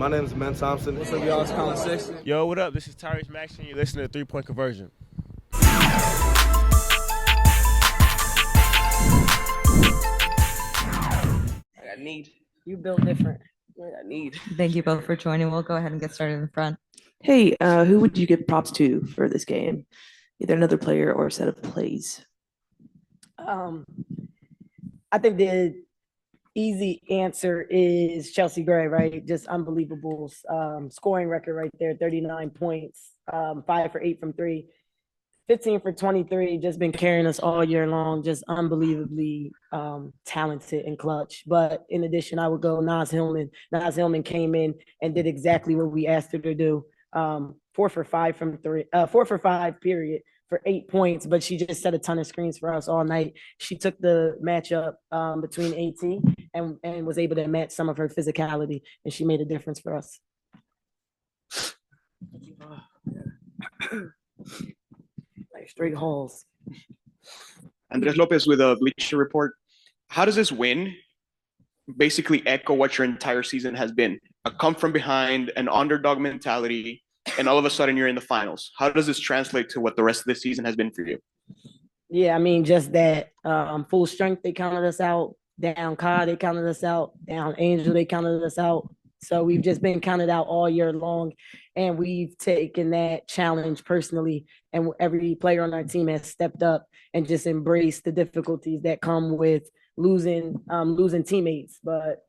My name is Ben Thompson. What's up, y'all? It's Colin Sexton. Yo, what up? This is Tyrese Maxson. You're listening to 3 Point Conversion. I need. You built different. I need. Thank you both for joining. We'll go ahead and get started in the front. Hey, who would you give props to for this game? Either another player or a set of plays. I think the easy answer is Chelsea Gray, right? Just unbelievable scoring record right there, 39 points, 5 for 8 from 3, 15 for 23, just been carrying us all year long, just unbelievably talented and clutch. But in addition, I would go Naz Hillman. Naz Hillman came in and did exactly what we asked her to do. 4 for 5 from 3, 4 for 5, period, for 8 points, but she just set a ton of screens for us all night. She took the matchup between AT and was able to match some of her physicality, and she made a difference for us. Like straight hauls. Andres Lopez with a Bleacher Report. How does this win basically echo what your entire season has been? A come from behind, an underdog mentality, and all of a sudden you're in the finals. How does this translate to what the rest of the season has been for you? Yeah, I mean, just that full strength, they counted us out. Down Kai, they counted us out. Down Angel, they counted us out. So we've just been counted out all year long, and we've taken that challenge personally. And every player on our team has stepped up and just embraced the difficulties that come with losing teammates. But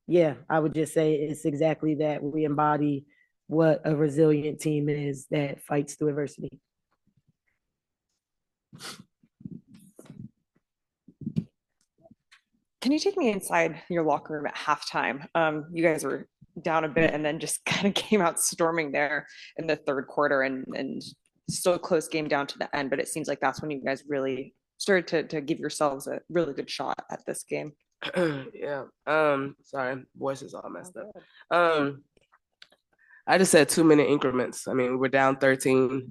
yeah, I would just say it's exactly that. We embody what a resilient team is that fights through adversity. Can you take me inside your locker room at halftime? You guys were down a bit and then just kind of came out storming there in the third quarter and still a close game down to the end. But it seems like that's when you guys really started to give yourselves a really good shot at this game. Yeah. Sorry, voice is all messed up. I just said 2-minute increments. I mean, we're down 13,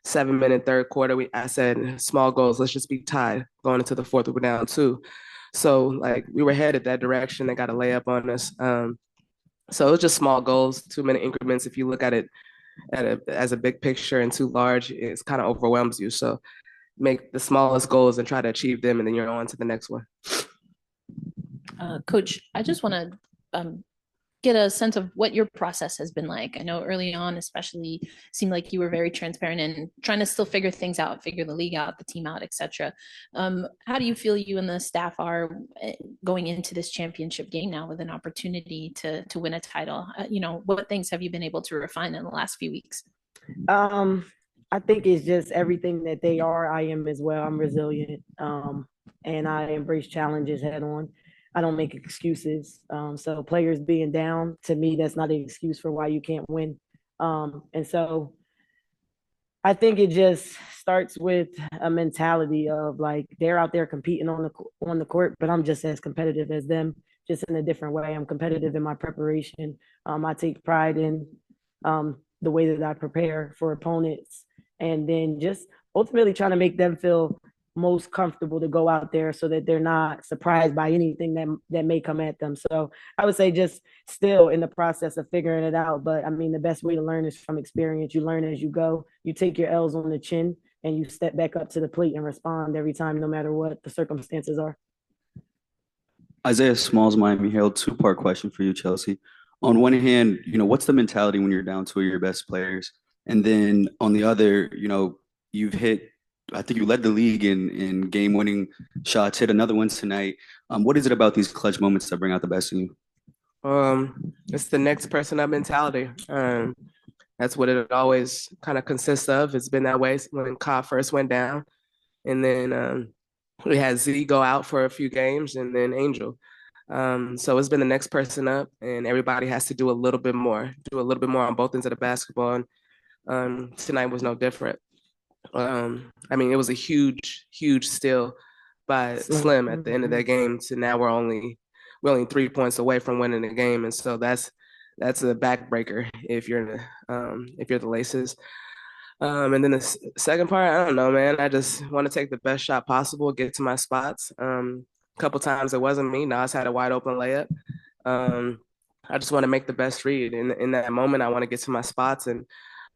7-minute third quarter. I said small goals. Let's just be tied going into the fourth. We're down 2. So like we were headed that direction. They got a layup on us. So it was just small goals, 2-minute increments. If you look at it as a big picture and too large, it kind of overwhelms you. So make the smallest goals and try to achieve them, and then you're on to the next one. Coach, I just want to get a sense of what your process has been like. I know early on, especially, seemed like you were very transparent and trying to still figure things out, figure the league out, the team out, etc. How do you feel you and the staff are going into this championship game now with an opportunity to win a title? What things have you been able to refine in the last few weeks? I think it's just everything that they are. I am as well. I'm resilient, and I embrace challenges head on. I don't make excuses. So players being down, to me, that's not an excuse for why you can't win. And so I think it just starts with a mentality of like they're out there competing on the court, but I'm just as competitive as them, just in a different way. I'm competitive in my preparation. I take pride in the way that I prepare for opponents, and then just ultimately trying to make them feel most comfortable to go out there so that they're not surprised by anything that may come at them. So I would say just still in the process of figuring it out. But I mean, the best way to learn is from experience. You learn as you go. You take your L's on the chin and you step back up to the plate and respond every time, no matter what the circumstances are. Isaiah Smalls, Miami Herald, 2-part question for you, Chelsea. On one hand, what's the mentality when you're down 2 of your best players? And then on the other, you've hit, I think you led the league in game-winning shots, hit another one tonight. What is it about these clutch moments that bring out the best in you? It's the next person up mentality. That's what it always kind of consists of. It's been that way when Ka first went down. And then we had Z go out for a few games and then Angel. So it's been the next person up, and everybody has to do a little bit more on both ends of the basketball. And tonight was no different. I mean, it was a huge steal by Slim at the end of that game. So now we're only 3 points away from winning the game, and so that's a backbreaker if you're the Laces. And then the second part, I don't know, man. I just want to take the best shot possible, get to my spots. A couple times it wasn't me. Nas had a wide open layup. I just want to make the best read. In that moment, I want to get to my spots, and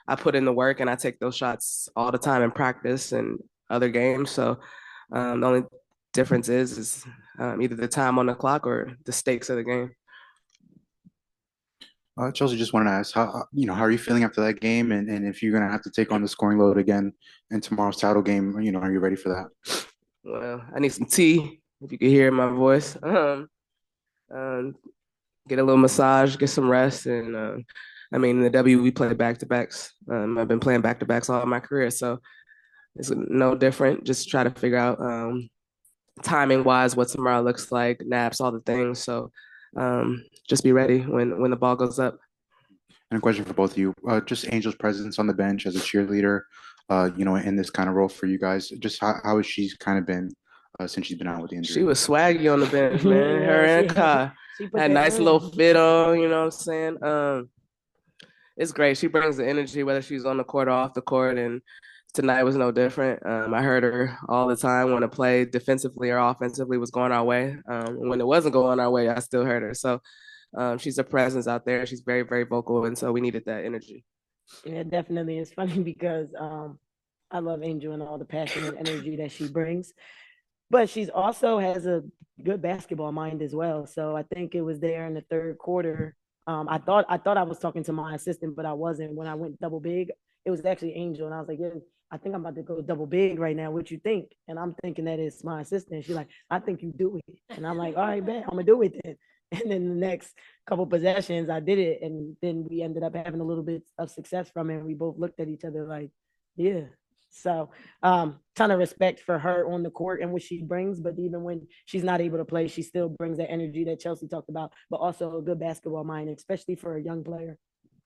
I put in the work, and I take those shots all the time in practice and other games. So the only difference is either the time on the clock or the stakes of the game. Chelsea, just wanted to ask how are you feeling after that game, and if you're gonna have to take on the scoring load again in tomorrow's title game, are you ready for that? Well, I need some tea, if you can hear my voice. Get a little massage, get some rest, and I mean, in the W we play back to backs. I've been playing back to backs all my career, so it's no different. Just try to figure out timing wise what tomorrow looks like, naps, all the things. So just be ready when the ball goes up. And a question for both of you, just Angel's presence on the bench as a cheerleader, in this kind of role for you guys. Just how has she kind of been since she's been out with the injury? She was swaggy on the bench, man. Her and Kai had a nice little fit on. You know what I'm saying? It's great. She brings the energy, whether she's on the court or off the court, and tonight was no different. I heard her all the time when a play defensively or offensively was going our way. When it wasn't going our way, I still heard her. So she's a presence out there. She's very, very vocal, and so we needed that energy. Yeah, definitely. It's funny because I love Angel and all the passion and energy that she brings, but she's also has a good basketball mind as well. So I think it was there in the third quarter. I thought I was talking to my assistant, but I wasn't. When I went double big, it was actually Angel, and I was like, "Yeah, I think I'm about to go double big right now. What you think?" And I'm thinking that it's my assistant. She's like, "I think you do it," and I'm like, "All right, bet I'm gonna do it then." And then the next couple possessions, I did it, and then we ended up having a little bit of success from it. And we both looked at each other like, "Yeah." So, ton of respect for her on the court and what she brings. But even when she's not able to play, she still brings that energy that Chelsea talked about, but also a good basketball mind, especially for a young player.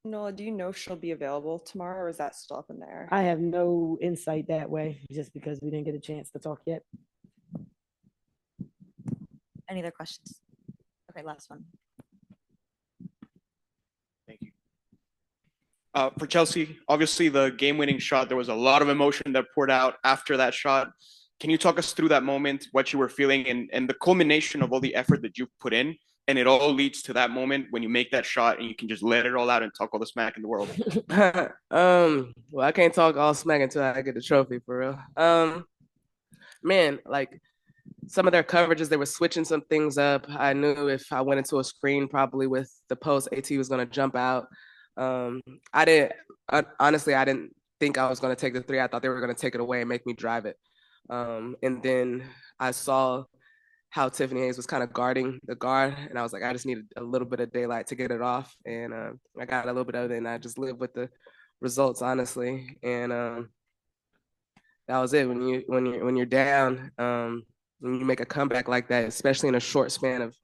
Noah, do you know if she'll be available tomorrow, or is that still up in the air? I have no insight that way, just because we didn't get a chance to talk yet. Any other questions? Okay, last one. Thank you. For Chelsea, obviously the game-winning shot, there was a lot of emotion that poured out after that shot. Can you talk us through that moment, what you were feeling, and the culmination of all the effort that you've put in? And it all leads to that moment when you make that shot and you can just let it all out and talk all the smack in the world. Well, I can't talk all smack until I get the trophy, for real. Man, like some of their coverages, they were switching some things up. I knew if I went into a screen, probably with the post, AT was going to jump out. Honestly, I didn't think I was going to take the three. I thought they were going to take it away and make me drive it. And then I saw how Tiffany Hayes was kind of guarding the guard, and I was like, I just needed a little bit of daylight to get it off, and I got a little bit of it, and I just lived with the results, honestly. And that was it. When you're down, when you make a comeback like that, especially in a short span of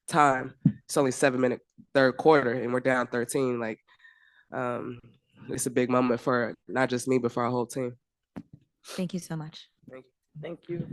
time, it's only 7-minute third quarter, and we're down 13. Like, it's a big moment for not just me, but for our whole team. Thank you so much. Thank you. Thank you.